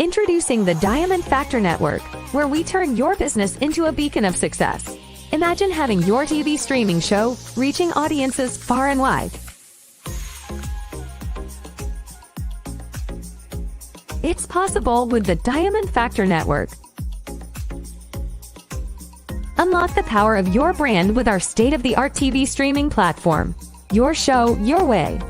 Introducing the Diamond Factor Network, where we turn your business into a beacon of success. Imagine having your TV streaming show reaching audiences far and wide. It's possible with the Diamond Factor Network. Unlock the power of your brand with our state-of-the-art TV streaming platform. Your show, your way.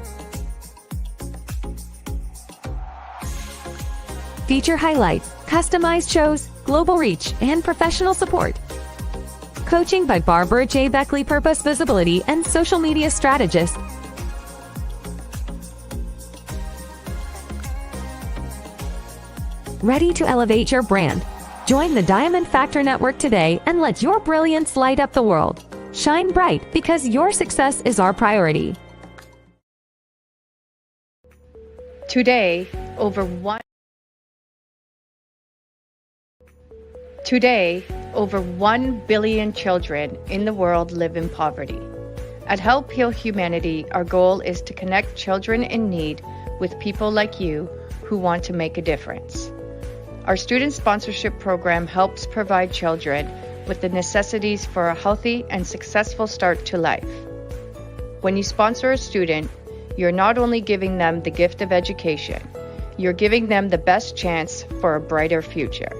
Feature highlights, customized shows, global reach, and professional support. Coaching by Barbara J. Beckley, Purpose, Visibility, and Social Media Strategist. Ready to elevate your brand? Join the Diamond Factor Network today and let your brilliance light up the world. Shine bright because your success is our priority. Today, over 1 billion children in the world live in poverty. At Help Heal Humanity, our goal is to connect children in need with people like you who want to make a difference. Our student sponsorship program helps provide children with the necessities for a healthy and successful start to life. When you sponsor a student, you're not only giving them the gift of education, you're giving them the best chance for a brighter future.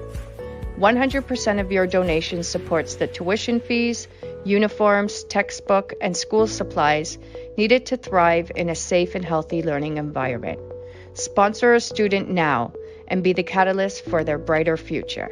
100% of your donation supports the tuition fees, uniforms, textbook, and school supplies needed to thrive in a safe and healthy learning environment. Sponsor a student now and be the catalyst for their brighter future.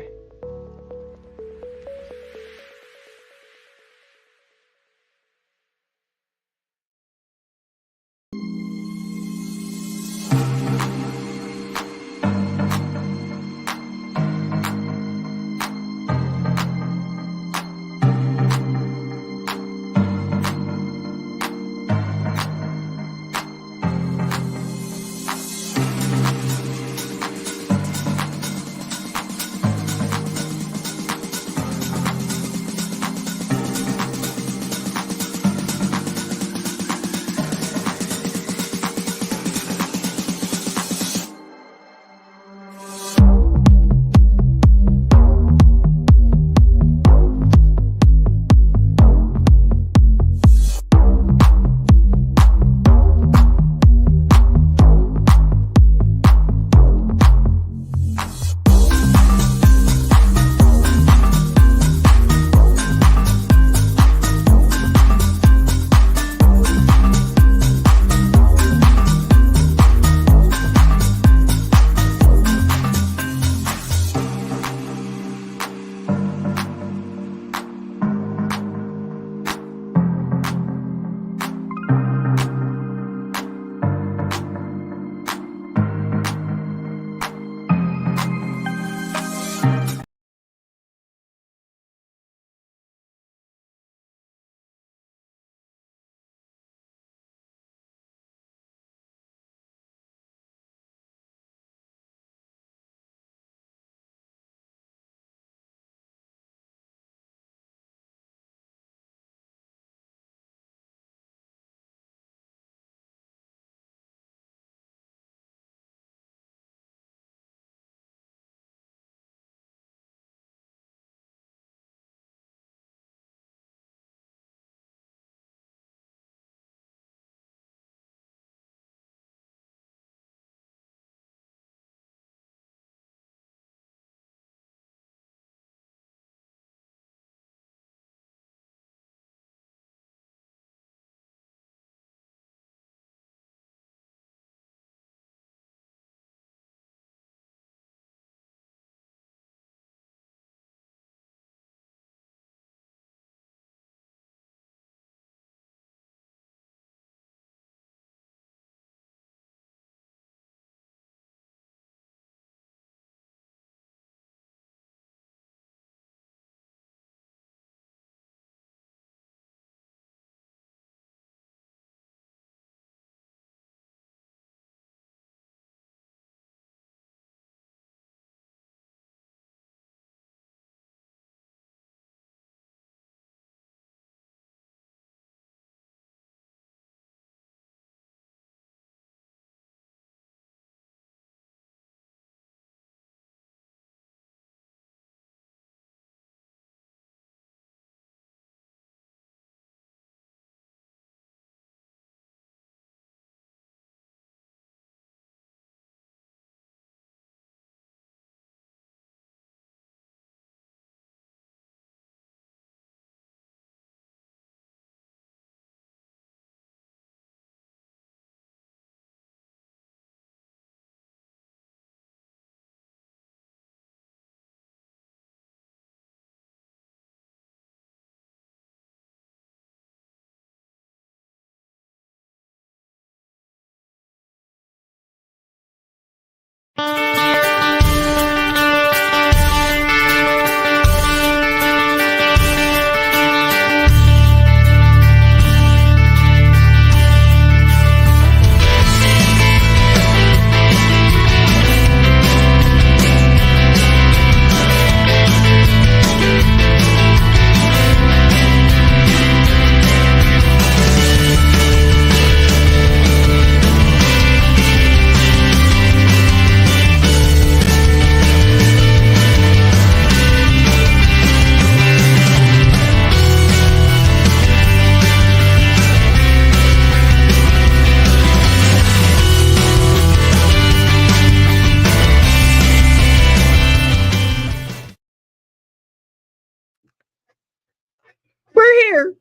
here.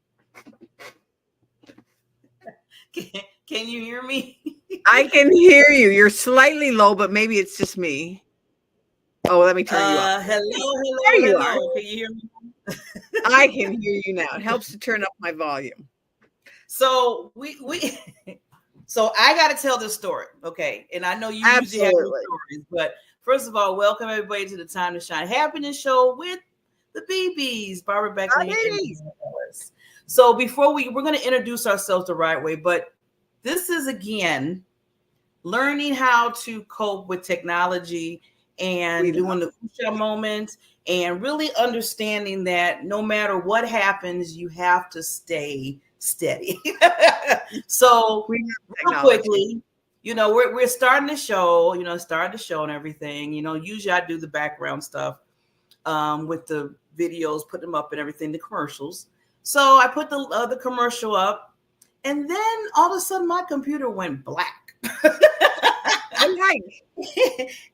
Can you hear me? I can hear you. You're slightly low, but maybe it's just me. Oh, let me turn you up. There you are. Can you hear me? I can hear you now. It helps to turn up my volume. So so I got to tell this story, okay? And I know you usually have these stories, but first of all, welcome everybody to the Time to Shine Happiness Show with the BBs, Barbara Beckley and Ellis. So before we're going to introduce ourselves the right way, but this is again learning how to cope with technology and doing the Usha moment and really understanding that no matter what happens, you have to stay steady. So real quickly, we're starting the show, and everything. Usually I do the background stuff with the videos, put them up and everything, the commercials. So I put the commercial up, and then all of a sudden my computer went black.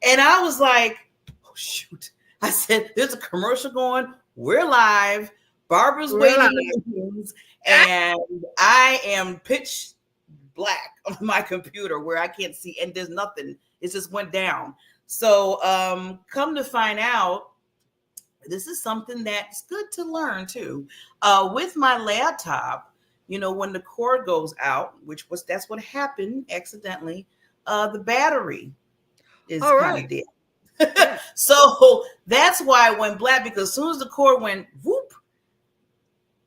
And I was like, oh shoot. I said, there's a commercial going. We're live. Barbara's waiting in the meetings, and I am pitch black on my computer where I can't see, and there's nothing. It just went down. So come to find out, this is something that's good to learn too. With my laptop, when the cord goes out, that's what happened accidentally, the battery is kind of dead. Yeah. So that's why it went black, because as soon as the cord went whoop,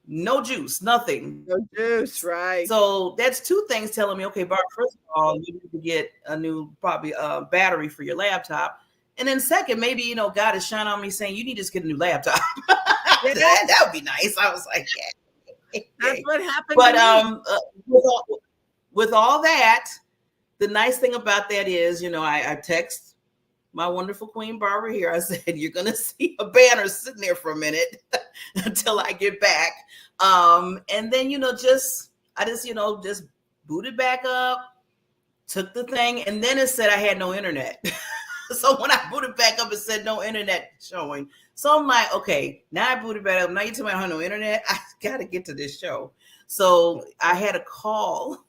no juice, nothing. No juice, right. So that's two things telling me, okay, Barbara, first of all, you need to get a new, probably battery for your laptop. And then second, maybe, God is shining on me saying, you need to just get a new laptop. that would be nice. I was like, yeah. That's what happened. But with all that, the nice thing about that is, I text my wonderful Queen Barbara here. I said, you're going to see a banner sitting there for a minute until I get back. And then, I just booted back up, took the thing, and then it said I had no internet. So when I booted back up, it said no internet showing. So I'm like, okay, now I booted back up. Now you tell me I have no internet. I got to get to this show. So I had to call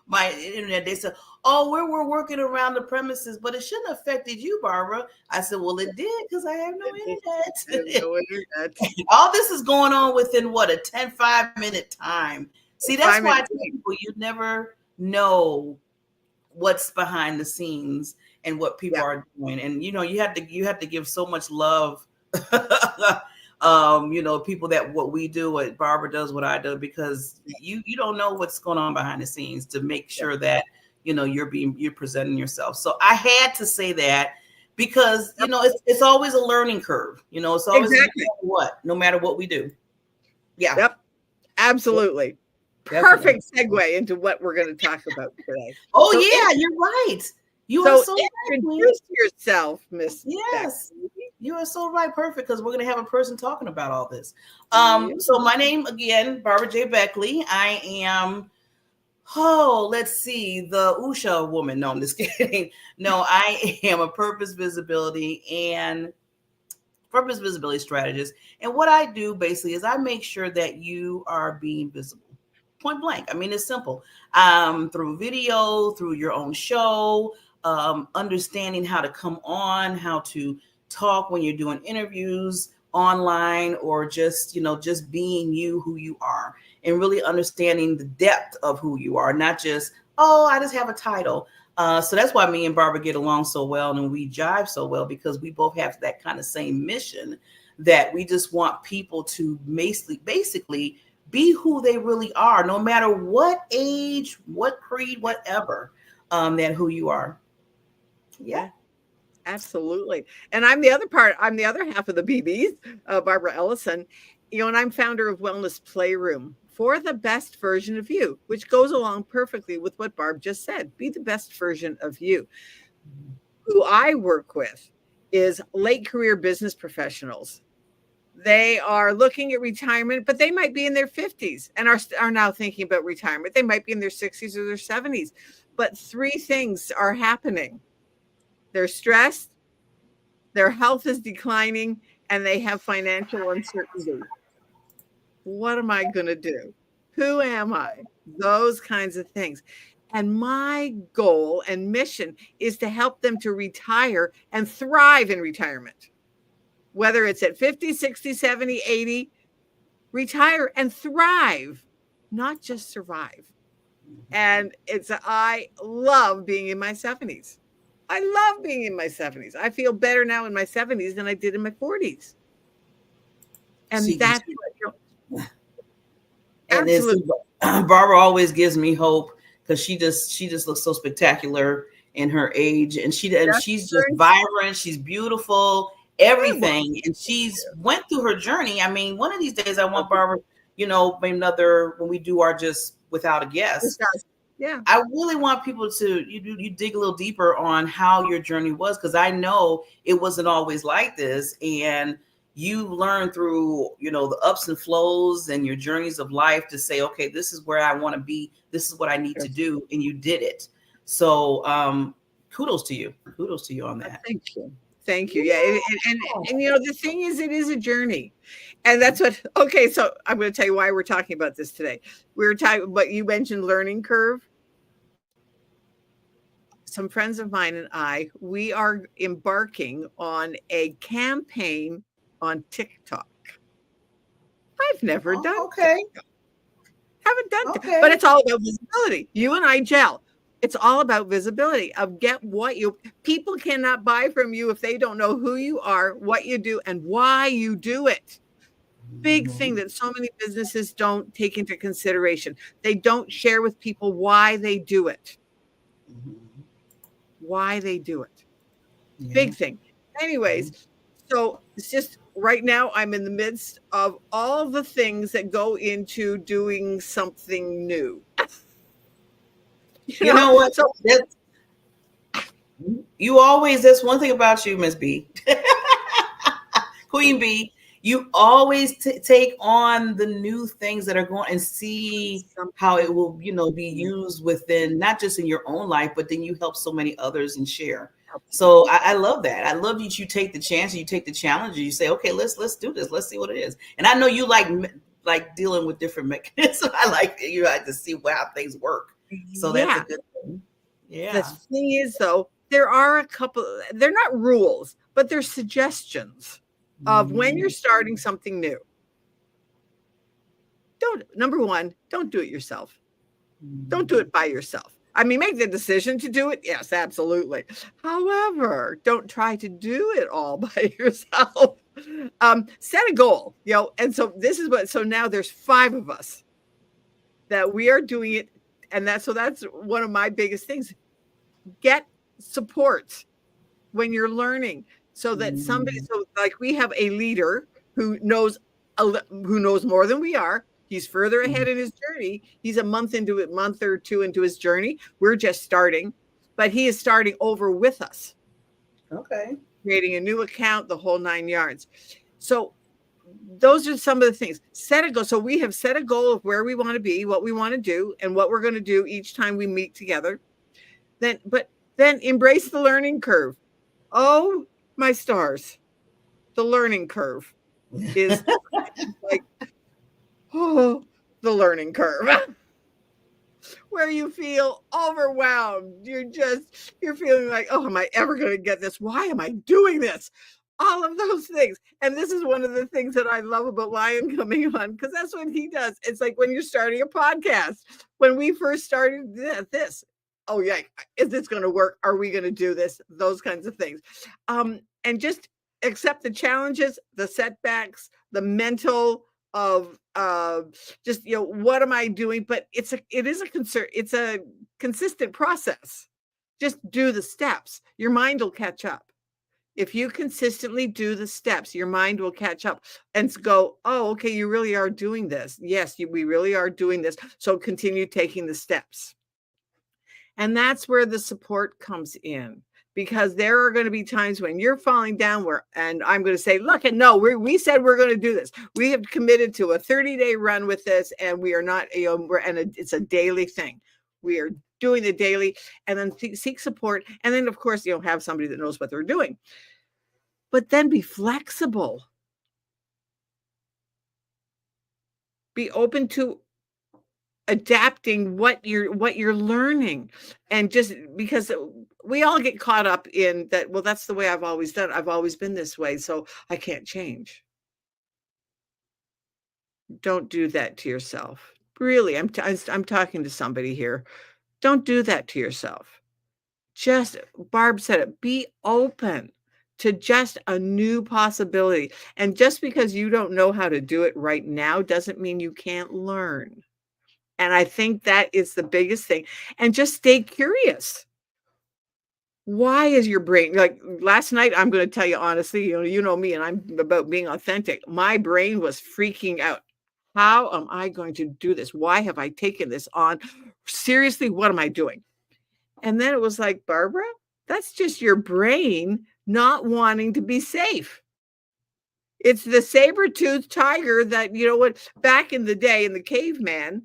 my internet. They said, oh, we're working around the premises, but it shouldn't have affected you, Barbara. I said, well, it did, because I have no internet. All this is going on within a 5-minute time. See, that's why I tell people you never know what's behind the scenes and what people are doing. And, you have to give so much love, people that what we do, what Barbara does, what I do, because you don't know what's going on behind the scenes to make sure that, you're presenting yourself. So I had to say that because, it's always a learning curve. It's always no matter what we do. Yeah. Yep. Absolutely. Perfect segue into what we're going to talk about today. Oh, so you're right. You are so right. Introduce yourself, Miss. Yes. You are so right. Perfect. Because we're going to have a person talking about all this. So my name again, Barbara J. Beckley. I am, let's see, the Usha woman. No, I'm just kidding. No, I am a purpose visibility strategist. And what I do basically is I make sure that you are being visible. Point blank. I mean, it's simple. Through video, through your own show, understanding how to come on, how to talk when you're doing interviews online, or just being you, who you are, and really understanding the depth of who you are, not just, I just have a title. So that's why me and Barbara get along so well, and we jive so well, because we both have that kind of same mission, that we just want people to basically be who they really are, no matter what age, what creed, whatever, that who you are. Yeah. Absolutely. And I'm the other half of the BBs, Barbara Ellison, and I'm founder of Wellness Playroom for the best version of you, which goes along perfectly with what Barb just said. Be the best version of you. Who I work with is late career business professionals. They are looking at retirement, but they might be in their 50s and are now thinking about retirement. They might be in their 60s or their 70s. But three things are happening. They're stressed, their health is declining, and they have financial uncertainty. What am I going to do? Who am I? Those kinds of things. And my goal and mission is to help them to retire and thrive in retirement. Whether it's at 50, 60, 70, 80, retire and thrive, not just survive. And I love being in my 70s. I love being in my 70s. I feel better now in my 70s than I did in my 40s. And See, that's and absolutely. Barbara always gives me hope because she just looks so spectacular in her age, and she's just vibrant. She's beautiful, everything, and she's went through her journey. I mean, one of these days I want Barbara, maybe when we do our Just Without a Guest. Yeah, I really want people to you dig a little deeper on how your journey was, because I know it wasn't always like this, and you learn through the ups and flows and your journeys of life to say, okay, this is where I want to be, this is what I need to do, and you did it. So kudos to you on that. Thank you. Yeah, and the thing is, it is a journey, and that's what. Okay, so I'm going to tell you why we're talking about this today. We were talking, but you mentioned learning curve. Some friends of mine and I, we are embarking on a campaign on TikTok. I've never done TikTok. Haven't done TikTok, but it's all about visibility. You and I gel. It's all about visibility of people cannot buy from you if they don't know who you are, what you do, and why you do it. Big thing that so many businesses don't take into consideration. They don't share with people why they do it. Why they do it. Yeah. Big thing. Anyways, so it's just right now I'm in the midst of all the things that go into doing something new. You know what? So that's one thing about you, Miss B. Queen B. You always take on the new things that are going and see how it will, be used within, not just in your own life, but then you help so many others and share. So I love that. I love that you take the chance, you take the challenge, and you say, okay, let's do this. Let's see what it is. And I know you like dealing with different mechanisms. I like to see how things work. So that's a good thing. Yeah. The thing is, though, there are a couple. They're not rules, but they're suggestions of when you're starting something new. Number one, don't do it yourself. Don't do it by yourself. I mean, make the decision to do it. Yes, absolutely. However, don't try to do it all by yourself. Set a goal, and so so now there's 5 of us that we are doing it. And that's one of my biggest things. Get support when you're learning, so that we have a leader who knows more than we are. He's further ahead in his journey. He's a month or 2 into his journey. We're just starting, but he is starting over with us. Okay. Creating a new account, the whole 9 yards. So those are some of the things. Set a goal. So we have set a goal of where we want to be, what we want to do, and what we're going to do each time we meet together. Then embrace the learning curve. Oh, my stars. The learning curve is the learning curve. Where you feel overwhelmed. You're feeling like, oh, am I ever going to get this? Why am I doing this? All of those things. And this is one of the things that I love about Lion coming on, because that's what he does. It's like when you're starting a podcast. When we first started this, oh yeah, is this going to work? Are we going to do this? Those kinds of things. And just accept the challenges, the setbacks, the mental of what am I doing? But it's a consistent process. Just do the steps. Your mind will catch up. If you consistently do the steps, your mind will catch up and go, oh, okay, you really are doing this. Yes, we really are doing this. So continue taking the steps. And that's where the support comes in, because there are going to be times when you're falling down and I'm going to say, look, and no, we said we're going to do this. We have committed to a 30-day run with this, and we are not, it's a daily thing. We are doing the daily, and then seek support. And then, of course, have somebody that knows what they're doing. But then be flexible. Be open to adapting what you're learning. And just because we all get caught up in that, well, that's the way I've always done. I've always been this way, so I can't change. Don't do that to yourself. Really, I'm talking to somebody here. Don't do that to yourself. Just, Barb said it, be open to just a new possibility. And just because you don't know how to do it right now doesn't mean you can't learn. And I think that is the biggest thing. And just stay curious. Why is your brain like last night? I'm going to tell you honestly, you know me, and I'm about being authentic. My brain was freaking out. How am I going to do this? Why have I taken this on? Seriously, what am I doing? And then it was like, Barbara, that's just your brain not wanting to be safe. It's the saber-toothed tiger that, back in the day in the caveman,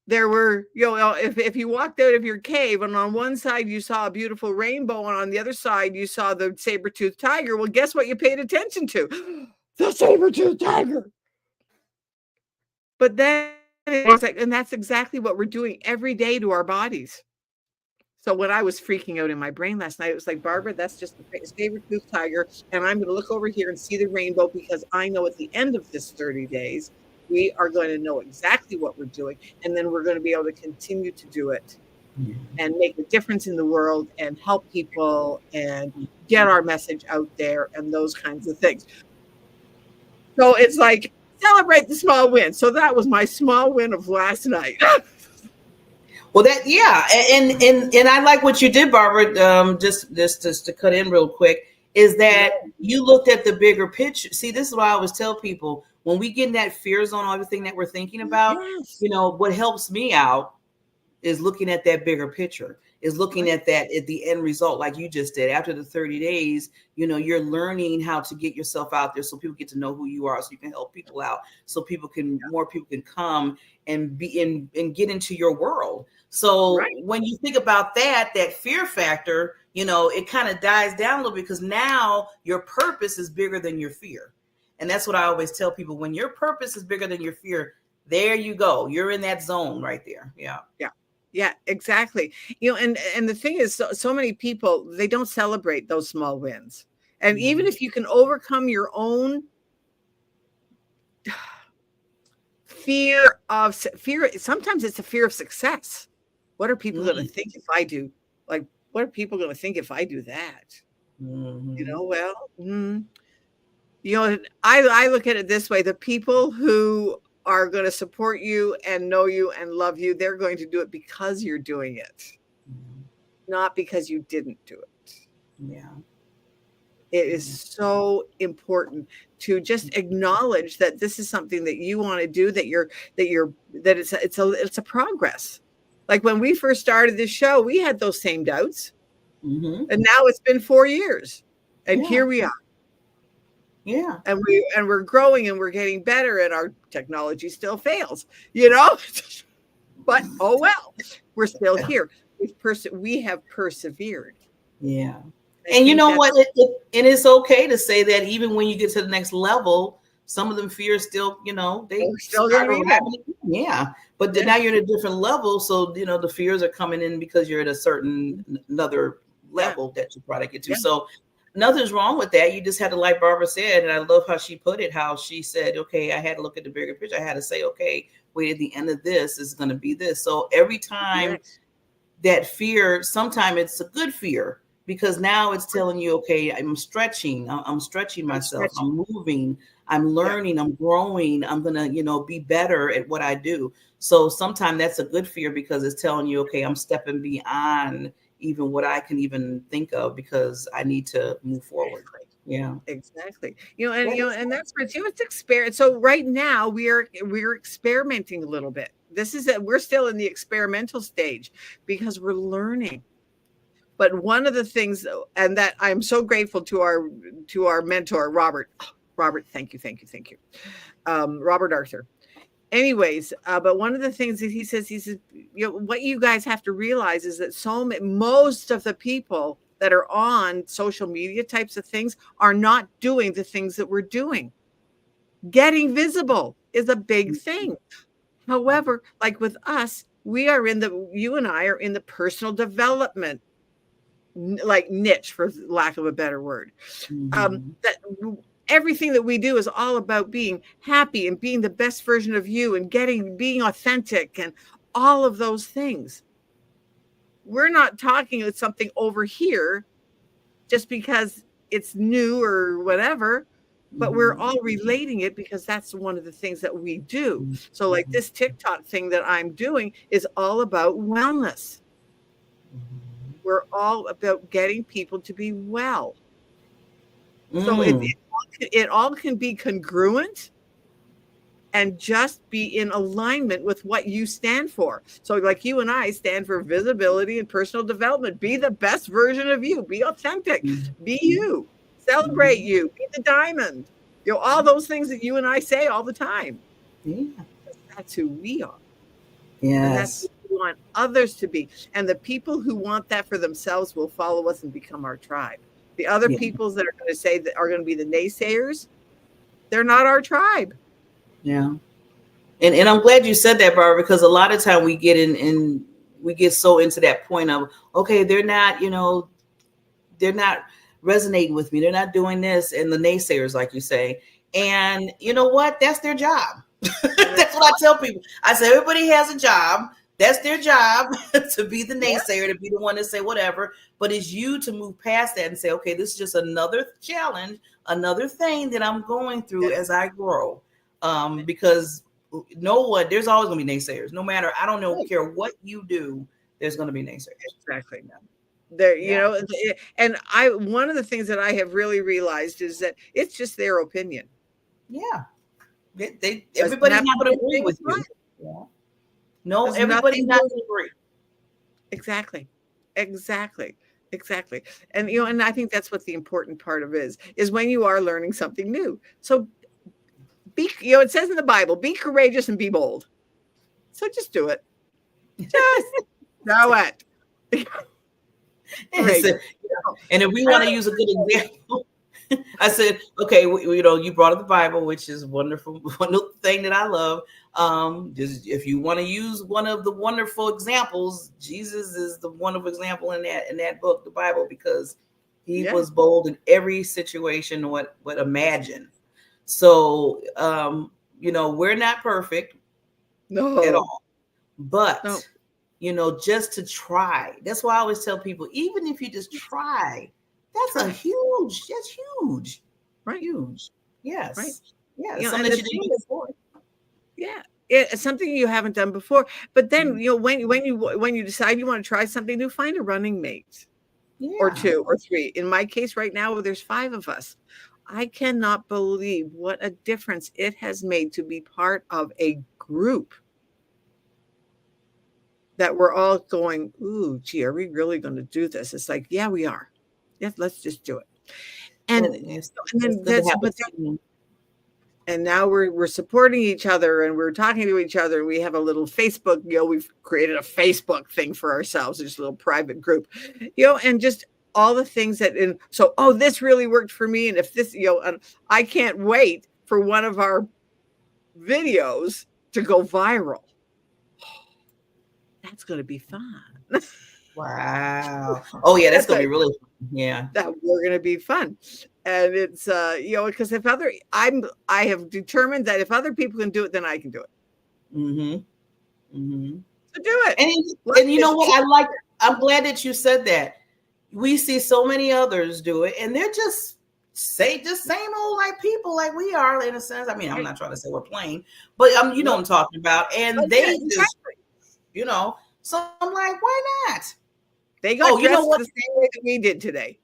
there were, if you walked out of your cave and on one side you saw a beautiful rainbow and on the other side you saw the saber-toothed tiger, well, guess what you paid attention to? The saber-toothed tiger. But then it was like, and that's exactly what we're doing every day to our bodies. So when I was freaking out in my brain last night, it was like, Barbara, that's just the saber-toothed tiger. And I'm going to look over here and see the rainbow because I know at the end of this 30 days, we are going to know exactly what we're doing. And then we're going to be able to continue to do it and make a difference in the world and help people and get our message out there and those kinds of things. So it's like, celebrate the small win. So that was my small win of last night. Well, and I like what you did, Barbara. Just to cut in real quick, is that you looked at the bigger picture. See, this is why I always tell people when we get in that fear zone, everything that we're thinking about, what helps me out is looking at that bigger picture, is looking at that at the end result, like you just did. After the 30 days, you're learning how to get yourself out there so people get to know who you are, so you can help people out, so more people can come and be in and get into your world. So when you think about that fear factor, it kind of dies down a little bit because now your purpose is bigger than your fear. And that's what I always tell people. When your purpose is bigger than your fear, there you go. You're in that zone right there. Yeah. Yeah. Yeah, exactly. And the thing is, so many people, they don't celebrate those small wins. And even if you can overcome your own fear, sometimes it's a fear of success. What are people going to think if I do? Like, what are people going to think if I do that? I look at it this way. The people who are going to support you and know you and love you, they're going to do it because you're doing it, not because you didn't do it. Yeah. It is so important to just acknowledge that this is something that you want to do, that it's a progress. Like when we first started this show, we had those same doubts. And now it's been 4 years and here we are. Yeah. And we're growing and we're getting better and our technology still fails, but oh well, we're still here. We have persevered. Yeah. And you know what? It is okay to say that even when you get to the next level, some of them fears still, they still going to be there. Yeah. But now you're at a different level. So, the fears are coming in because you're at a certain another level that you probably get to. So nothing's wrong with that. You just had to, like Barbara said, and I love how she put it, how she said, okay, I had to look at the bigger picture. I had to say, okay, wait, at the end of this is going to be this. So every time that fear, sometimes it's a good fear because now it's telling you, okay, I'm stretching myself. I'm moving, I'm learning, I'm growing. I'm going to, be better at what I do. So sometimes that's a good fear because it's telling you, okay, I'm stepping beyond even what I can even think of because I need to move forward. Yeah, exactly. And that's what it's experience. So right now we're experimenting a little bit. We're still in the experimental stage because we're learning. But one of the things, and that I'm so grateful to our mentor, Robert, thank you. Robert Arthur. Anyways, but one of the things that he says, what you guys have to realize is that most of the people that are on social media types of things are not doing the things that we're doing. Getting visible, is a big thing. However, like with us, you and I are in the personal development like niche, for lack of a better word. That everything that we do is all about being happy and being the best version of you and being authentic and all of those things. We're not talking about something over here just because it's new or whatever, but we're all relating it because that's one of the things that we do. So like this TikTok thing that I'm doing is all about wellness. We're all about getting people to be well. So it all can be congruent and just be in alignment with what you stand for. So like you and I stand for visibility and personal development. Be the best version of you. Be authentic. Be you. Celebrate you. Be the diamond. All those things that you and I say all the time. Yeah. That's who we are. Yes. And that's who we want others to be. And the people who want that for themselves will follow us and become our tribe. The other peoples that are going to say that are going to be the naysayers, they're not our tribe. Yeah. And I'm glad you said that, Barbara, because a lot of time we get we get so into that point of, okay, they're not resonating with me. They're not doing this. And the naysayers, like you say, and you know what? That's their job. That's what I tell people. I say, everybody has a job. That's their job to be the naysayer, to be the one to say whatever. But it's you to move past that and say, okay, this is just another challenge, another thing that I'm going through as I grow. Because there's always going to be naysayers. No matter, I don't care what you do, there's going to be naysayers. Exactly. And one of the things that I have really realized is that it's just their opinion. Yeah. Everybody's not going to agree with you. Yeah. No, everybody's not going to agree. Exactly. And and I think that's what the important part of is when you are learning something new. So it says in the Bible, be courageous and be bold. So just do it. Just do it. And if we want to use a good example, I said, okay, you brought up the Bible, which is wonderful, wonderful thing that I love. Just if you want to use one of the wonderful examples, Jesus is the wonderful example in that book, the Bible, because he was bold in every situation. What imagine? So, we're not perfect at all, but just to try. That's why I always tell people, even if you just try, that's huge. Right. Huge. Yes. Right. Yeah. Something that you didn't do before. Yeah. It's something you haven't done before. But then, when you decide you want to try something new, find a running mate. Or 2 or 3. In my case right now, there's 5 of us. I cannot believe what a difference it has made to be part of a group that we're all going, ooh, gee, are we really going to do this? It's like, yeah, we are. Yes, let's just do it. And now we're supporting each other and we're talking to each other. We have a little Facebook, we've created a Facebook thing for ourselves, just a little private group, and just all the things this really worked for me. And if this, I can't wait for one of our videos to go viral. That's going to be fun. Wow. Oh yeah, that's going to be really fun. Yeah. That we're going to be fun. And it's, because I have determined that if other people can do it, then I can do it. So do it. And you know what? I'm glad that you said that. We see so many others do it, and they're just same old like people like we are in a sense. I mean, I'm not trying to say we're plain, but you know what I'm talking about. And they just, so I'm like, why not? They got dressed the same way that we did today.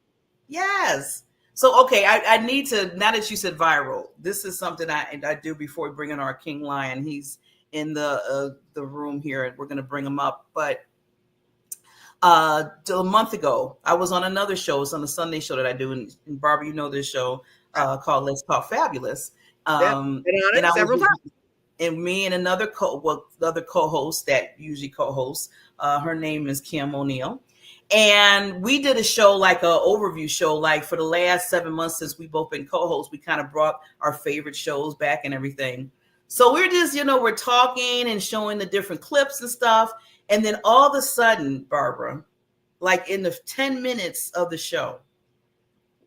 Yes. So, okay, I need to, now that you said viral, this is something I do before we bring in our King Lion. He's in the room here, and we're going to bring him up. But a month ago, I was on another show. It's on the Sunday show that I do. And Barbara, this show called Let's Talk Fabulous. Been on it several times. And me and another co-host that usually co-hosts, her name is Kim O'Neill. And we did a show, like an overview show, like for the last 7 months since we both been co-hosts, we kind of brought our favorite shows back and everything. So we're just, we're talking and showing the different clips and stuff. And then all of a sudden, Barbara, like in the 10 minutes of the show,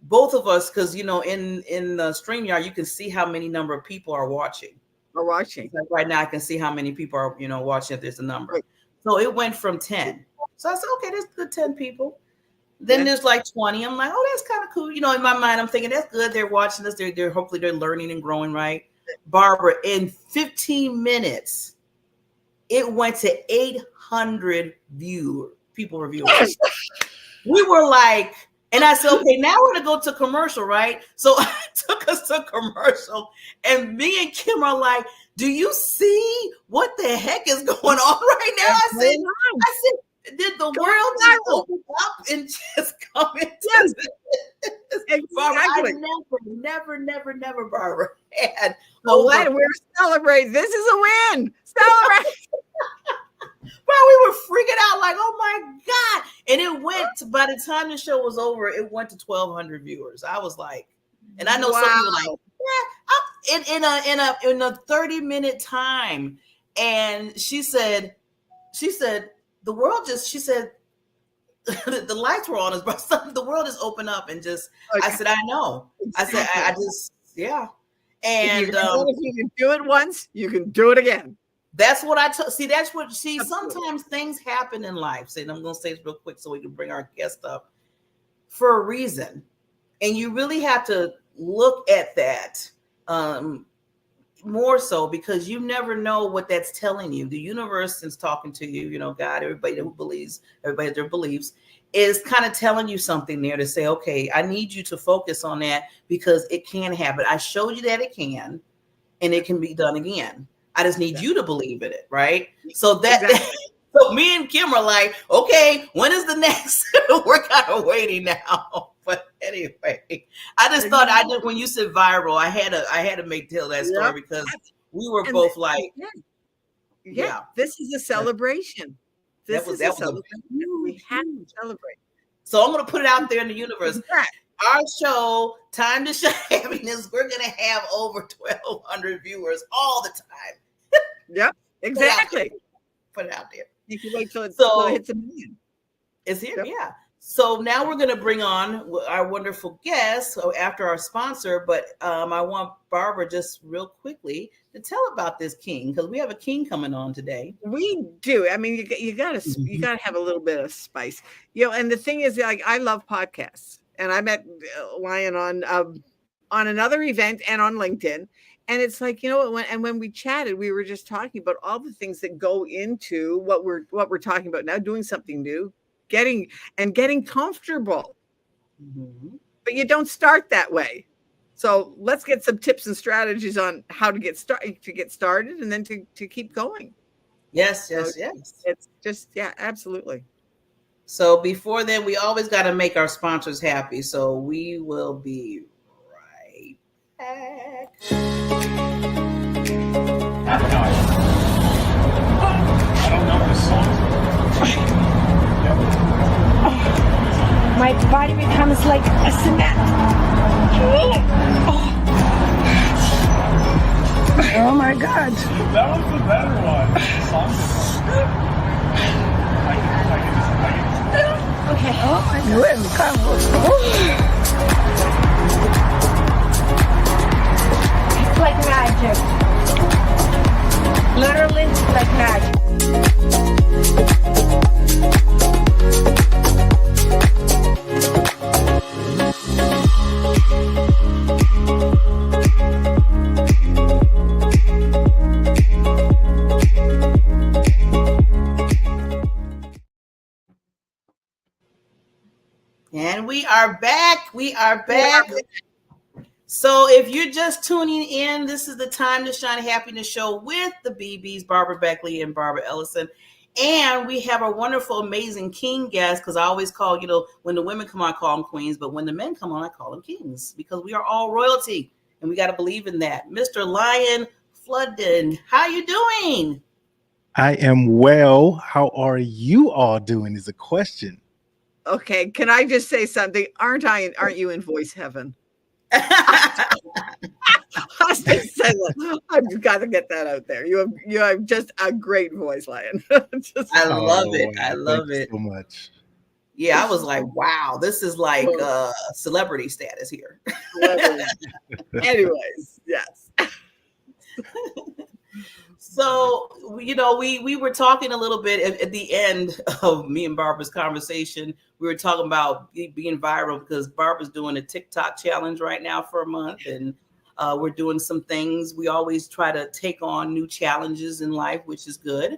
both of us, because, in the StreamYard, you can see how many number of people are watching. Like right now, I can see how many people are, watching if there's a number. Right. So it went from 10. So I said, okay, there's good 10 people. Then there's like 20. I'm like, oh, that's kind of cool. In my mind, I'm thinking that's good. They're watching us. They're hopefully they're learning and growing, right? Barbara, in 15 minutes, it went to 800 people reviewing. We were like, and I said, okay, now we're gonna go to commercial, right? So I took us to commercial, and me and Kim are like, do you see what the heck is going on right now? I said, did the world just open up and just come into this? Exactly. Barbara, I never, Barbara, had. We're celebrating. This is a win. Celebrate. Bro, we were freaking out like, oh my God. And it went, by the time the show was over, it went to 1,200 viewers. I was like, and I know some people like, yeah, in a 30-minute time. And she said, the world just, she said, the lights were on us, but the world just opened up and just, okay. I said, I know. Exactly. I said, I just, yeah. And if you can do it once, you can do it again. That's what sometimes things happen in life. And I'm going to say this real quick so we can bring our guest up for a reason. And you really have to look at that more so, because you never know what that's telling you. The universe is talking to you, God, everybody that believes is kind of telling you something there to say, okay, I need you to focus on that because it can happen. I showed you that it can, and it can be done again. I just need you to believe in it, right? So so me and Kim are like, okay, when is the next? We're kind of waiting now. But anyway, I just thought when you said viral, I had to tell that story because we were both like, yeah, this is a celebration. This is a celebration. We have to celebrate. So I'm going to put it out there in the universe. Our show, Time to Shine Happiness, we're going to have over 1,200 viewers all the time. Yep, exactly. Put it out there. You can wait till it hits a million. It's here, yeah. So now we're going to bring on our wonderful guest after our sponsor, but I want Barbara just real quickly to tell about this king, because we have a king coming on today. We do. I mean, you got to have a little bit of spice, And the thing is, like, I love podcasts, and I met Lion on another event and on LinkedIn, and it's like, when we chatted, we were just talking about all the things that go into what we're talking about now, doing something new. Getting comfortable, but you don't start that way. So let's get some tips and strategies on how to get started, and then to keep going. Yes. It's just, absolutely. So before then, we always got to make our sponsors happy. So we will be right back. I don't know this song. My body becomes like a cement. Oh my God. That was the better one. The song Okay. Oh my God. It's like magic. Literally like magic. And we are back. So if you're just tuning in, this is the Time to Shine Happiness show with the BBs, Barbara Beckley and Barbara Ellison. And we have a wonderful, amazing king guest, because I always call, when the women come on, I call them queens, but when the men come on, I call them kings, because we are all royalty, and we got to believe in that. Mr. Lion Fludd, how you doing? I am well. How are you all doing is a question. Okay, can I just say something? Aren't you in voice heaven? Hostage silent. I've got to get that out there. You have just a great voice, Lion. Just, I love Oh, it. I wow. Thank love you it. so much. Yeah, I was like, wow, this is like celebrity status here. celebrity. Anyways, yes. So, we were talking a little bit at the end of me and Barbara's conversation. We were talking about being viral because Barbara's doing a TikTok challenge right now for a month, and we're doing some things. We always try to take on new challenges in life, which is good.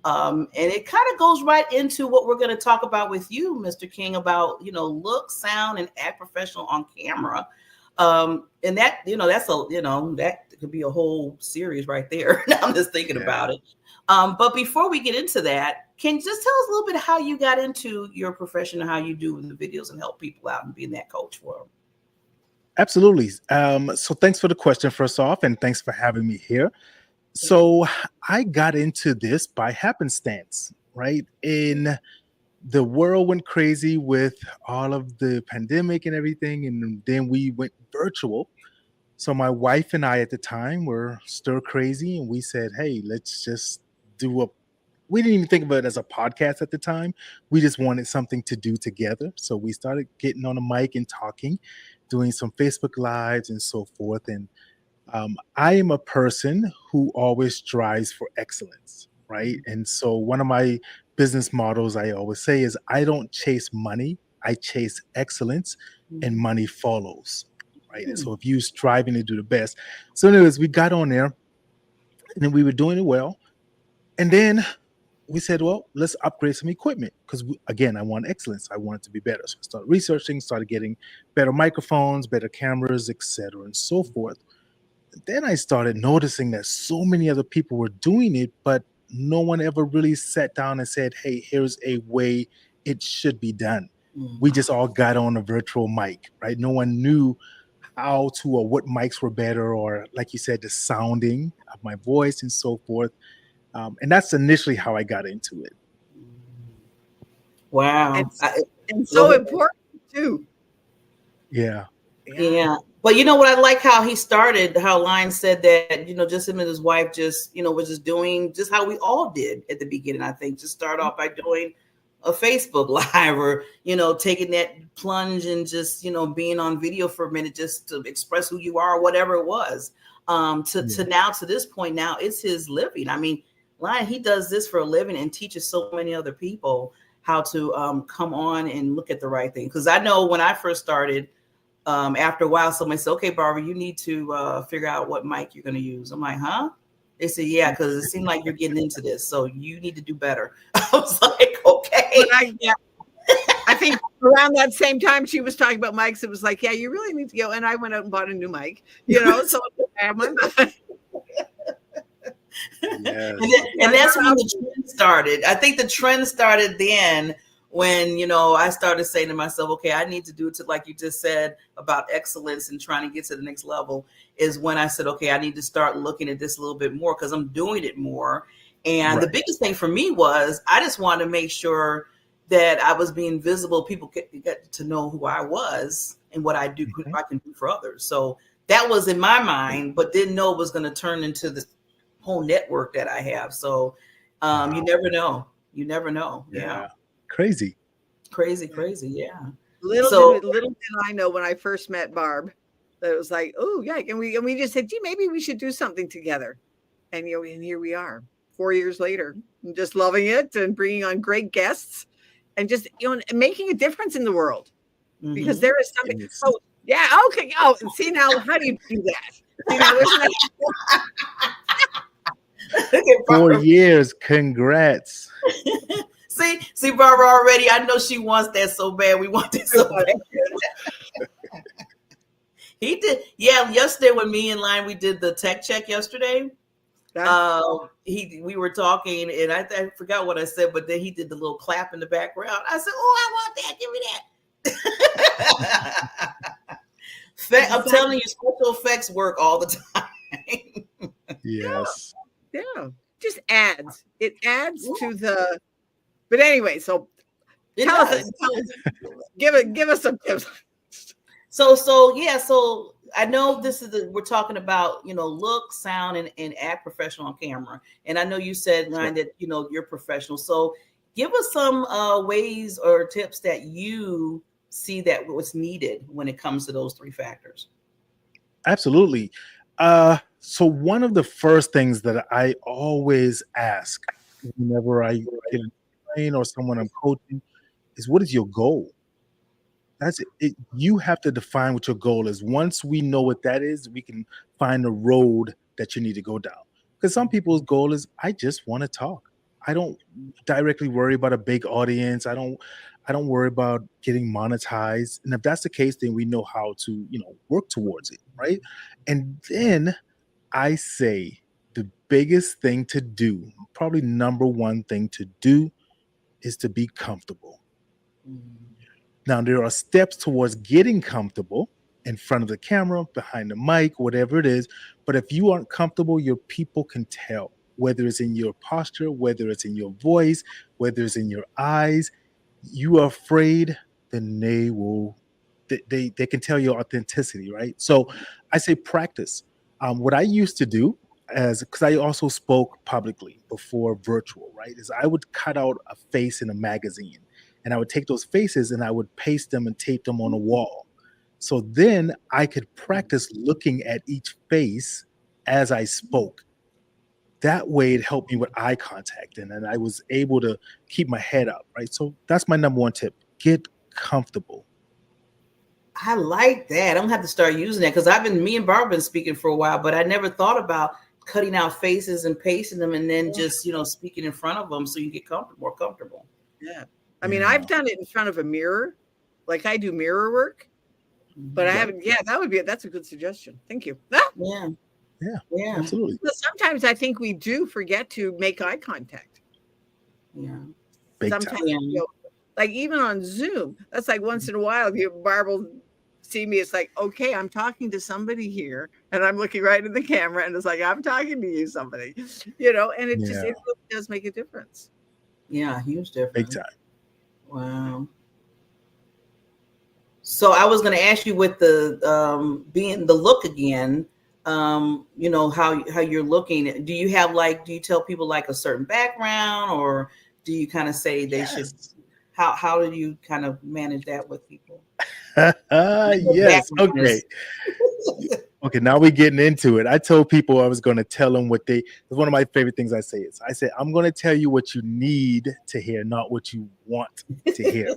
And it kind of goes right into what we're going to talk about with you, Mr. King, about, look, sound, and act professional on camera. And that, that could be a whole series right there. I'm just thinking about it. But before we get into that, can you just tell us a little bit how you got into your profession and how you do the videos and help people out and being that coach for them? Absolutely. So thanks for the question, first off, and thanks for having me here. So I got into this by happenstance, right? In the world went crazy with all of the pandemic and everything, and then we went virtual. So my wife and I at the time were stir crazy, and we said, "Hey, let's just do a." We didn't even think of it as a podcast at the time. We just wanted something to do together. So we started getting on a mic and talking, doing some Facebook lives and so forth. And I am a person who always strives for excellence, right? And so one of my business models I always say is I don't chase money, I chase excellence, and money follows, right? And so if you're striving to do the best. So anyways, we got on there and then we were doing it well. And then we said, well, let's upgrade some equipment because, again, I want excellence. I want it to be better. So I started researching, started getting better microphones, better cameras, etc., and so forth. Then I started noticing that so many other people were doing it, but no one ever really sat down and said, hey, here's a way it should be done. We just all got on a virtual mic, right? No one knew how to or what mics were better, or like you said, the sounding of my voice and so forth. And that's initially how I got into it. Wow. And so important too. Yeah. Yeah. But you know what I like how he started, how Lion said that, just him and his wife just, was just doing just how we all did at the beginning, I think. Just start off by doing a Facebook Live or, taking that plunge and just, being on video for a minute just to express who you are or whatever it was. To now, to this point now, it's his living. I mean, Lion, he does this for a living and teaches so many other people how to come on and look at the right thing. Because I know when I first started, after a while, somebody said, okay, Barbara, you need to figure out what mic you're going to use. I'm like, huh? They said, yeah, because it seemed like you're getting into this. So you need to do better. I was like, okay. I think around that same time she was talking about mics, it was like, yeah, you really need to go. And I went out and bought a new mic, so Yes. And that's when the trend started. I think the trend started then when, I started saying to myself, okay, I need to do it to, like you just said about excellence and trying to get to the next level, is when I said, okay, I need to start looking at this a little bit more because I'm doing it more. And the biggest thing for me was I just wanted to make sure that I was being visible. People get to know who I was and what I do, I can do for others. So that was in my mind, but didn't know it was going to turn into this whole network that I have. So you never know. You never know. Yeah. Crazy. Yeah. Little did I know when I first met Barb that it was like, oh yeah, and we just said, gee, maybe we should do something together. And and here we are 4 years later, just loving it and bringing on great guests and just making a difference in the world because there is something. Yes. Oh yeah, okay. Oh, see now, how do you do that? See now, isn't that 4 years. Congrats. See, Barbara already. I know she wants that so bad. We want it so bad. He did. Yeah, yesterday when me and Lion, we did the tech check yesterday. We were talking and I forgot what I said, but then he did the little clap in the background. I said, oh, I want that. Give me that. I'm telling you, special effects work all the time. Yes. Yeah. Just adds. It adds to the. But anyway, so tell us, give us some tips. So I know this is we're talking about, look, sound, and act professional on camera. And I know you said, Ryan, that, you're professional. So give us some ways or tips that you see that what's needed when it comes to those three factors. Absolutely. So one of the first things that I always ask whenever I get a train or someone I'm coaching is, what is your goal? That's it. You have to define what your goal is. Once we know what that is, we can find a road that you need to go down. Because some people's goal is, I just want to talk. I don't directly worry about a big audience. I don't worry about getting monetized. And if that's the case, then we know how to, work towards it, right? And then I say the biggest thing to do, probably number one thing to do, is to be comfortable. Now, there are steps towards getting comfortable in front of the camera, behind the mic, whatever it is. But if you aren't comfortable, your people can tell, whether it's in your posture, whether it's in your voice, whether it's in your eyes. You are afraid, then they can tell your authenticity, right? So I say practice. What I used to do, because I also spoke publicly before virtual, right, is I would cut out a face in a magazine, and I would take those faces and I would paste them and tape them on a wall. So then I could practice looking at each face as I spoke. That way it helped me with eye contact, and then I was able to keep my head up, right? So that's my number one tip. Get comfortable. I like that. I'm gonna have to start using that, because me and Barbara been speaking for a while, but I never thought about cutting out faces and pasting them and then just, speaking in front of them so you get more comfortable. Yeah. I mean, I've done it in front of a mirror. Like, I do mirror work, but I haven't. Yeah, that's a good suggestion. Thank you. Yeah. Absolutely. But sometimes I think we do forget to make eye contact. Yeah. Sometimes, like even on Zoom, that's like once in a while, if Barbara will see me, it's like, okay, I'm talking to somebody here, and I'm looking right in the camera, and it's like, I'm talking to you, somebody, and it really does make a difference. Yeah, huge difference. Big time. Wow. So I was going to ask you, with the being the look again, how you're looking. Do you tell people like a certain background, or do you kind of say they should? How do you kind of manage that with people? Yes. Okay. Okay. Now we're getting into it. I told people I was going to tell them one of my favorite things I say, I'm going to tell you what you need to hear, not what you want to hear.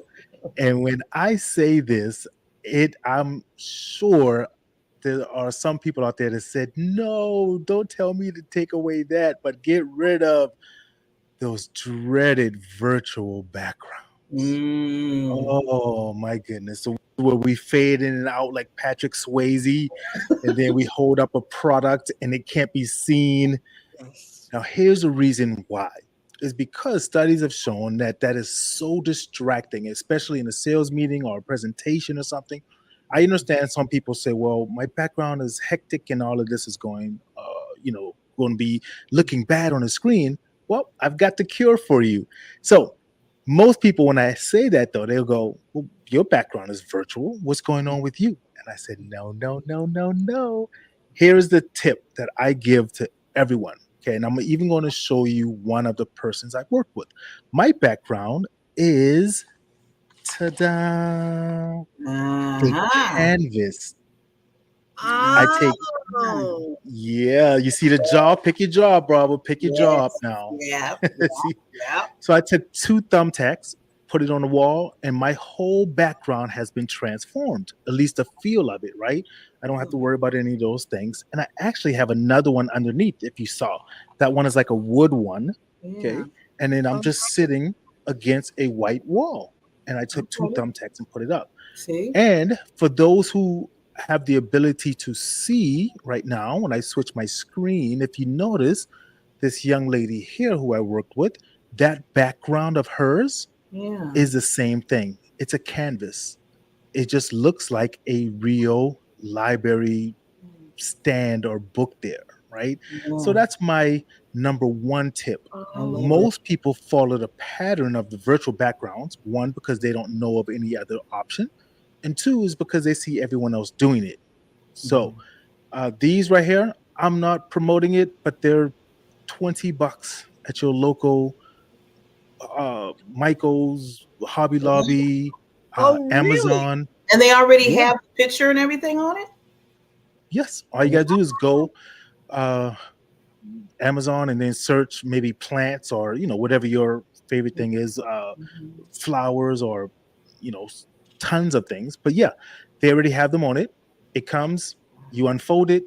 And when I say this, I'm sure there are some people out there that said, no, don't tell me to take away that, but get rid of those dreaded virtual backgrounds. Oh my goodness. So where we fade in and out like Patrick Swayze, and then we hold up a product and it can't be seen. Yes. Now, here's the reason why. Is because studies have shown that is so distracting, especially in a sales meeting or a presentation or something. I understand some people say, well, my background is hectic and all of this is going to be looking bad on the screen. Well, I've got the cure for you. So most people, when I say that, though, they'll go, well, your background is virtual. What's going on with you? And I said, no. Here's the tip that I give to everyone. Okay, and I'm even going to show you one of the persons I've worked with. My background is, ta-da, a canvas. You see the jaw? Pick your jaw, Bravo. Pick your jaw up now. Yeah. So I took 2 thumbtacks, put it on the wall, and my whole background has been transformed, at least the feel of it, right? I don't have to worry about any of those things. And I actually have another one underneath, if you saw. That one is like a wood one, okay? And then I'm just sitting against a white wall. And I took 2 thumbtacks and put it up. See? And for those who have the ability to see right now, when I switch my screen, if you notice, this young lady here who I worked with, that background of hers is the same thing. It's a canvas. It just looks like a real library stand or book there, right? So that's my number one tip. Most people follow the pattern of the virtual backgrounds. 1, because they don't know of any other option. And 2 is because they see everyone else doing it. So these right here, I'm not promoting it, but they're $20 at your local Michael's, Hobby Lobby, Oh, really? Amazon. And they already Yeah. have the picture and everything on it? Yes. All you gotta do is go uh, Amazon and then search maybe plants or whatever your favorite thing is, flowers or tons of things. But yeah, they already have them on it. It comes, you unfold it,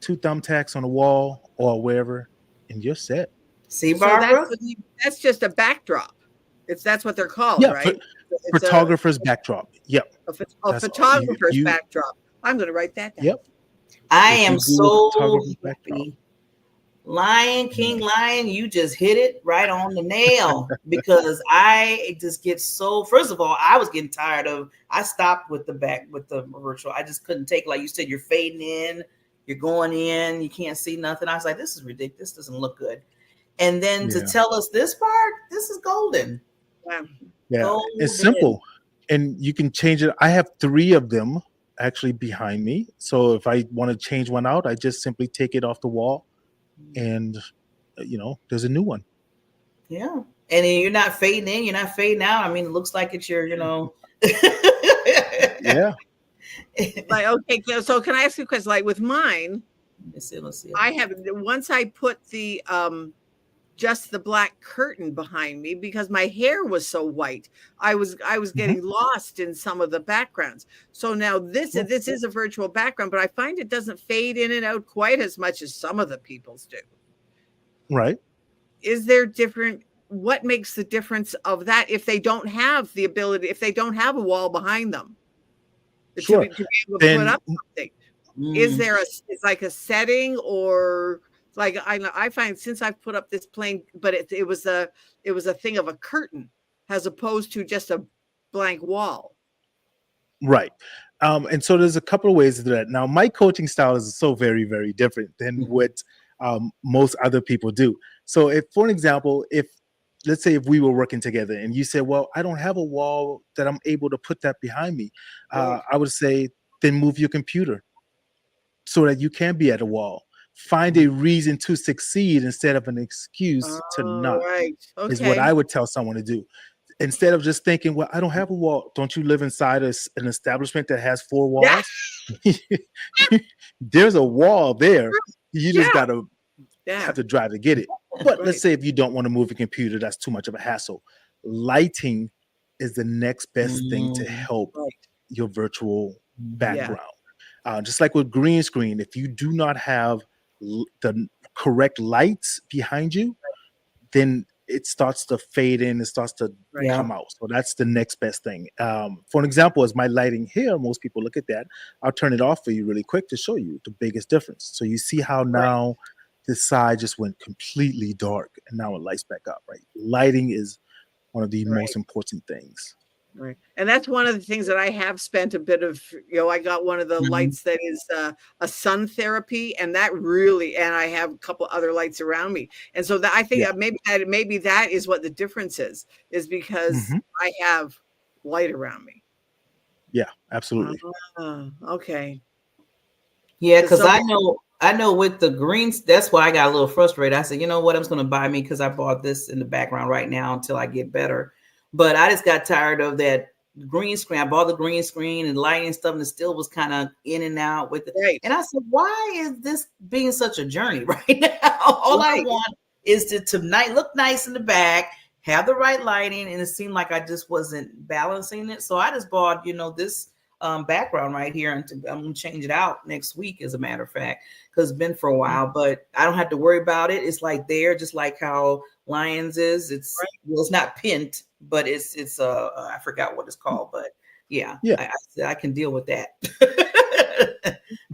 2 thumbtacks on the wall or wherever, and you're set. See, So Barbara? that's just a backdrop. That's what they're called, Yeah, right? It's photographer's backdrop. Yep. a That's photographer's you. backdrop. I'm going to write that down. Yep. I If am you Google so photographer's backdrop. happy. Lion King, Lion, you just hit it right on the nail, because I just get so, first of all, I was getting tired of, I stopped with the virtual. I just couldn't take, like you said, you're fading in, you're going in, you can't see nothing. I was like, this is ridiculous. This doesn't look good. And then to tell us this part, this is golden. Wow. Yeah, Golden. it's simple, and you can change it. I have 3 of them actually behind me. So if I want to change one out, I just simply take it off the wall, and there's a new one. Yeah, and you're not fading in, you're not fading out. I mean, it looks like it's your, Yeah. Like, okay, so can I ask you a question? Like with mine, Let's see. I have, once I put the just the black curtain behind me, because my hair was so white, I was getting lost in some of the backgrounds. So now this is a virtual background, but I find it doesn't fade in and out quite as much as some of the people's do. Right. Is there different? What makes the difference of that if they don't have the ability, if they don't have a wall behind them? Sure. To be able to put up something. Is there it's like a setting, or like I find since I've put up this plain, but it was a thing of a curtain as opposed to just a blank wall. Right. And so there's a couple of ways to do that. Now, my coaching style is so very, very different than what most other people do. So if, for an example, let's say if we were working together and you said, well, I don't have a wall that I'm able to put that behind me, I would say, then move your computer so that you can be at a wall. Find a reason to succeed instead of an excuse to not, right. Okay. is what I would tell someone to do. Instead of just thinking, well, I don't have a wall. Don't you live inside an establishment that has 4 walls? There's a wall there. You just got to have to drive to get it. But let's say if you don't want to move your computer, that's too much of a hassle. Lighting is the next best thing to help your virtual background. Just like with green screen, if you do not have the correct lights behind you, then it starts to fade in, it starts to come out. So that's the next best thing. For an example, is my lighting here. Most people look at that. I'll turn it off for you really quick to show you the biggest difference. So you see how now this side just went completely dark and now it lights back up, right? Lighting is one of the most important things. Right. And that's one of the things that I have spent a bit of, I got one of the lights that is a sun therapy, and that really, and I have a couple other lights around me. And so that I think maybe that is what the difference is because I have light around me. Yeah, absolutely. Okay. Yeah, because I know with the greens, that's why I got a little frustrated. I said, you know what, I'm just going to buy me, because I bought this in the background right now until I get better. But I just got tired of that green screen. I bought the green screen and lighting and stuff, and it still was kind of in and out with it. Right. And I said, why is this being such a journey right now? All I want is to look nice in the back, have the right lighting, and it seemed like I just wasn't balancing it. So I just bought, this background right here, and I'm going to change it out next week, as a matter of fact, because it's been for a while, but I don't have to worry about it. It's like there, just like how Lions is. It's well, it's not pint, but it's I forgot what it's called, but I can deal with that.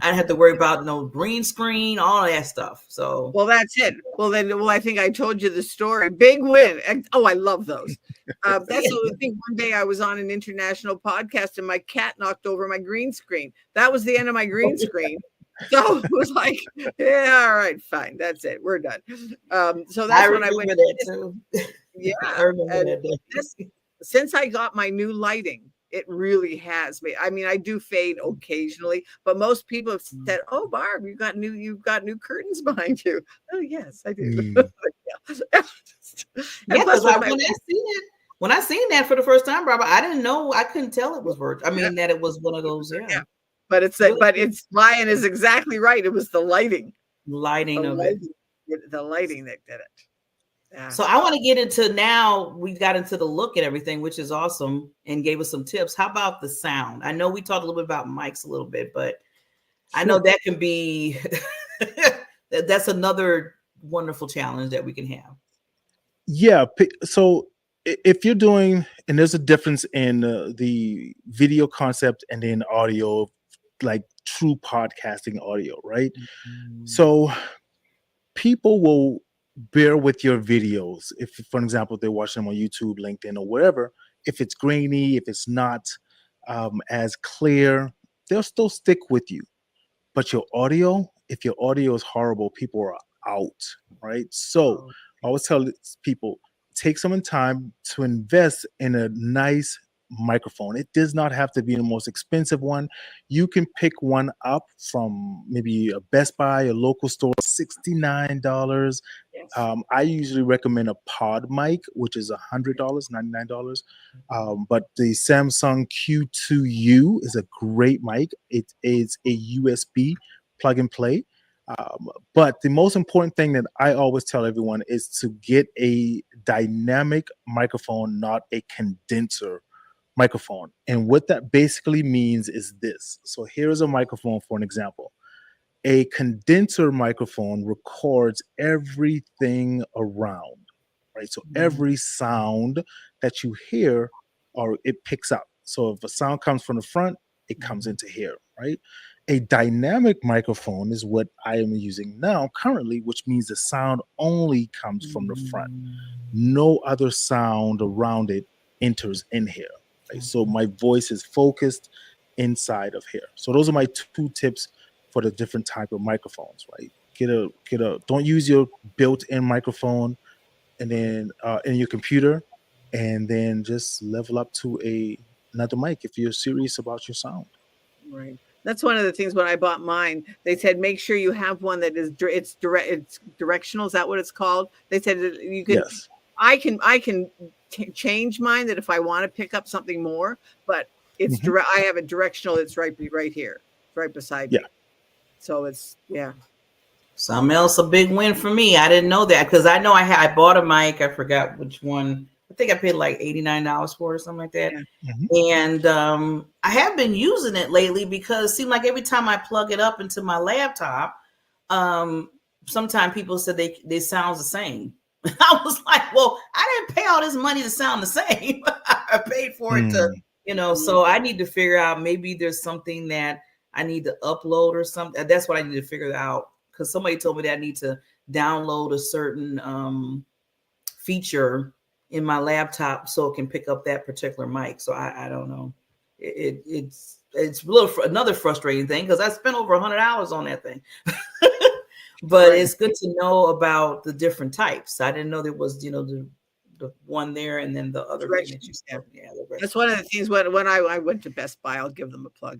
I don't have to worry about no green screen, all of that stuff. So that's it. Well, I think I told you the story. Big win. I love those. That's the thing. One day I was on an international podcast and my cat knocked over my green screen. That was the end of my green screen. So it was like, all right, fine. That's it. We're done. So that's when I went. That too. Yeah. Since I got my new lighting, It really has me. I mean, I do fade occasionally, but most people have said, "Oh, Barb, you've got new curtains behind you." Oh, yes, I do. Mm. Yeah. Yeah, And plus, because with when I seen that for the first time, Barbara, I didn't know, I couldn't tell it was virtual. I mean, that it was one of those, yeah, but really it's Lion is exactly right. It was the lighting, lighting of it. the lighting that did it. Yeah. So I want to get into, now we got into the look and everything, which is awesome, and gave us some tips. How about the sound? I know we talked a little bit about mics a little bit, but I know that can be that's another wonderful challenge that we can have. Yeah. So if you're doing, and there's a difference in the video concept and then audio, like true podcasting audio, right? So people will bear with your videos if, for example, they're watching them on YouTube, LinkedIn, or wherever. If it's grainy, if it's not as clear, they'll still stick with you. But your audio, if your audio is horrible, people are out, right? So I always tell people, take some time to invest in a nice microphone. It does not have to be the most expensive one. You can pick one up from maybe a Best Buy, a local store, $69. Yes. I usually recommend a pod mic, which is $100, $99. But the Samsung Q2U is a great mic. It is a USB plug and play. But the most important thing that I always tell everyone is to get a dynamic microphone, not a condenser microphone. And what that basically means is this. So here's a microphone for an example. A condenser microphone records everything around, right? So every sound that you hear, or it picks up. So if a sound comes from the front, it comes into here, right? A dynamic microphone is what I am using now currently, which means the sound only comes from the front. No other sound around it enters in here, right? So my voice is focused inside of here. So those are my two tips for the different type of microphones, right? Don't use your built-in microphone and then in your computer, and then just level up to another mic if you're serious about your sound. Right. That's one of the things when I bought mine. They said make sure you have one that is it's directional. Is that what it's called? They said that you can. Yes. I can change mine that if I want to pick up something more, but it's direct. I have a directional. It's right here, right beside me. So it's Something else, a big win for me. I didn't know that, because I know I bought a mic. I forgot which one. I think I paid like $89 for it or something like that. And I have been using it lately because it seemed like every time I plug it up into my laptop, sometimes people said they sound the same. I was like, well, I didn't pay all this money to sound the same. I paid for it to, so I need to figure out, maybe there's something that I need to upload or something. That's what I need to figure out, because somebody told me that I need to download a certain feature in my laptop so it can pick up that particular mic. So I don't know. It's a little another frustrating thing, because I spent over 100 hours on that thing. But it's good to know about the different types. I didn't know there was, the one there and then the other thing that you said. That's one of the things when I went to Best Buy. I'll give them a plug.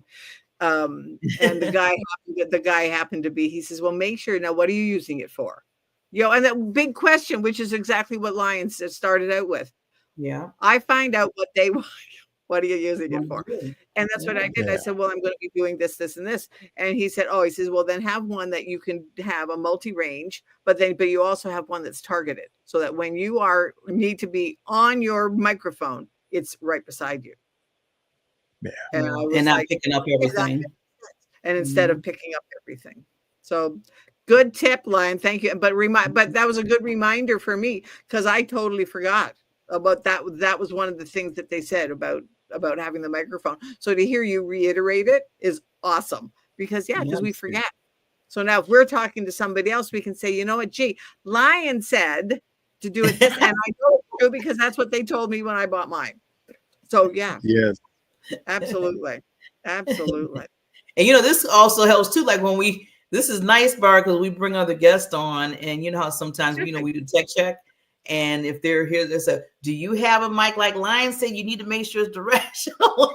And the guy happened to be. He says, "Well, make sure now. What are you using it for?" And that big question, which is exactly what Lions started out with. Yeah, I find out what they want. What are you using it for? And that's what I did. I said, well, I'm going to be doing this, this, and this. And he said, well, then have one that you can have a multi-range, but you also have one that's targeted, so that when you need to be on your microphone, it's right beside you. Yeah. And not picking up everything. And instead of picking up everything. So good tip, Lion. Thank you. But that was a good reminder for me, because I totally forgot about that. That was one of the things that they said about having the microphone. So to hear you reiterate it is awesome, because we forget. So now if we're talking to somebody else, we can say, you know what, gee, Lion said to do it this, and I know it's true because that's what they told me when I bought mine. So yes, absolutely. And this also helps too, like when this is nice, Bar, because we bring other guests on, and you know how sometimes we do tech check, And if they're here, they say, do you have a mic? Like Lion said, you need to make sure it's directional.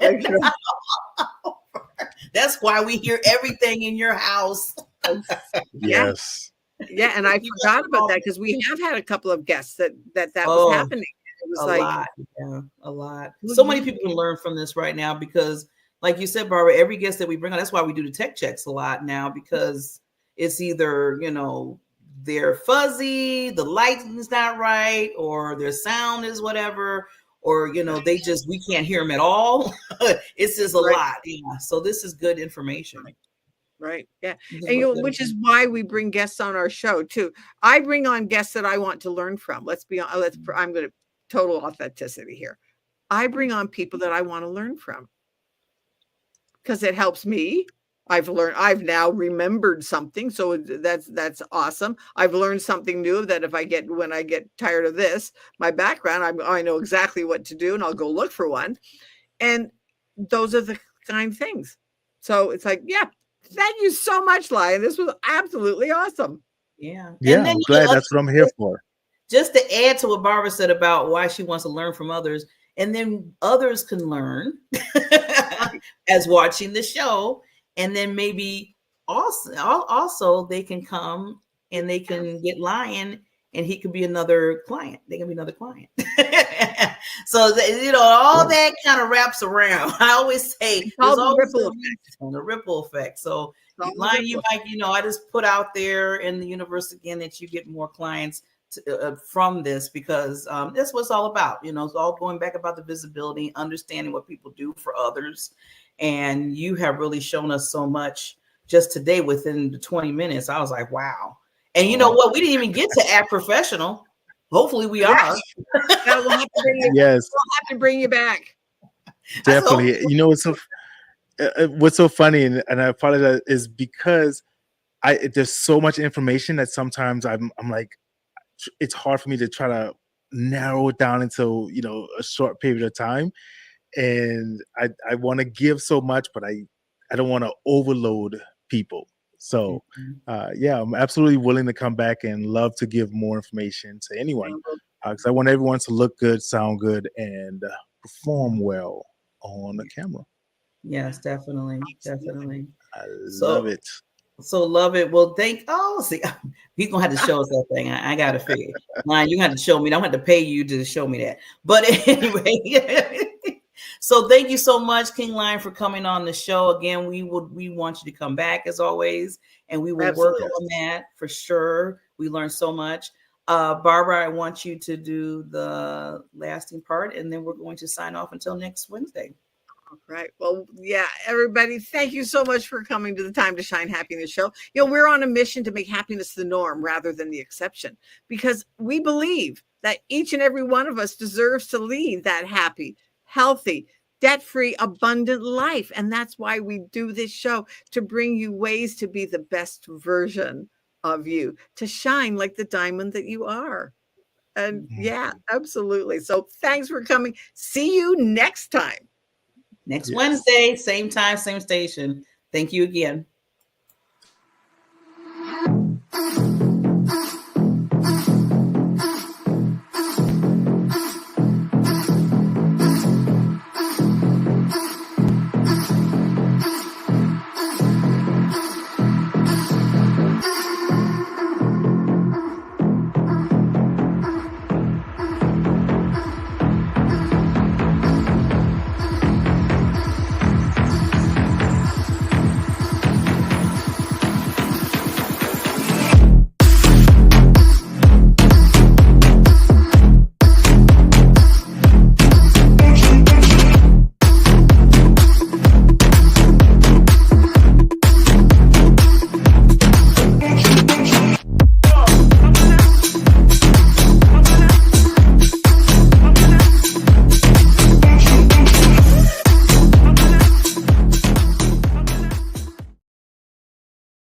That's why we hear everything in your house. Yes. Yeah, and I forgot about that because we have had a couple of guests that Oh, was happening. It was a like lot. Yeah, a lot. So many people can learn from this right now because, like you said, Barbara, every guest that we bring on, that's why we do the tech checks a lot now, because it's either, you know, they're fuzzy, the lighting is not right, or their sound is whatever, or, you know, we can't hear them at all. It's just a lot. Yeah. So this is good information. Right. Yeah. And which is why we bring guests on our show too. I bring on guests that I want to learn from. I'm going to total authenticity here. I bring on people that I want to learn from because it helps me. I've now remembered something. So that's awesome. I've learned something new that when I get tired of this, my background, I know exactly what to do and I'll go look for one. And those are the kind of things. So it's like, yeah, thank you so much, Lion. This was absolutely awesome. Yeah. Yeah, And then, I'm glad that's what I'm here for. Just to add to what Barbara said about why she wants to learn from others, and then others can learn as watching the show, and then maybe also they can come and they can get Lion, and he could be another client. They can be another client. So all that kind of wraps around. I always say there's always a ripple effect. So Lion, you might, I just put out there in the universe again that you get more clients from this, because that's what it's all about. It's all going back about the visibility, understanding what people do for others. And you have really shown us so much just today within the 20 minutes. I was like, wow. And you know what? We didn't even get to act professional. Hopefully we are. We'll have to bring you back. Definitely. What's so funny, and I apologize, is because there's so much information that sometimes I'm like, it's hard for me to try to narrow it down into a short period of time. And I want to give so much, but I don't want to overload people. So I'm absolutely willing to come back and love to give more information to anyone, because I want everyone to look good, sound good, and perform well on the camera. Yes, definitely. I love it. So love it. Well, he's gonna have to show us that thing. I gotta figure. Lion, you have to show me. I don't have to pay you to show me that. But anyway, so thank you so much, King Lion, for coming on the show again. We want you to come back as always, and we will work on that for sure. We learned so much. Barbara, I want you to do the lasting part, and then we're going to sign off until next Wednesday. Right. Well, yeah, everybody, thank you so much for coming to the Time to Shine Happiness Show. We're on a mission to make happiness the norm rather than the exception, because we believe that each and every one of us deserves to lead that happy, healthy, debt-free, abundant life. And that's why we do this show, to bring you ways to be the best version of you, to shine like the diamond that you are. And yeah, absolutely. So thanks for coming. See you next time. Next Wednesday, same time, same station. Thank you again.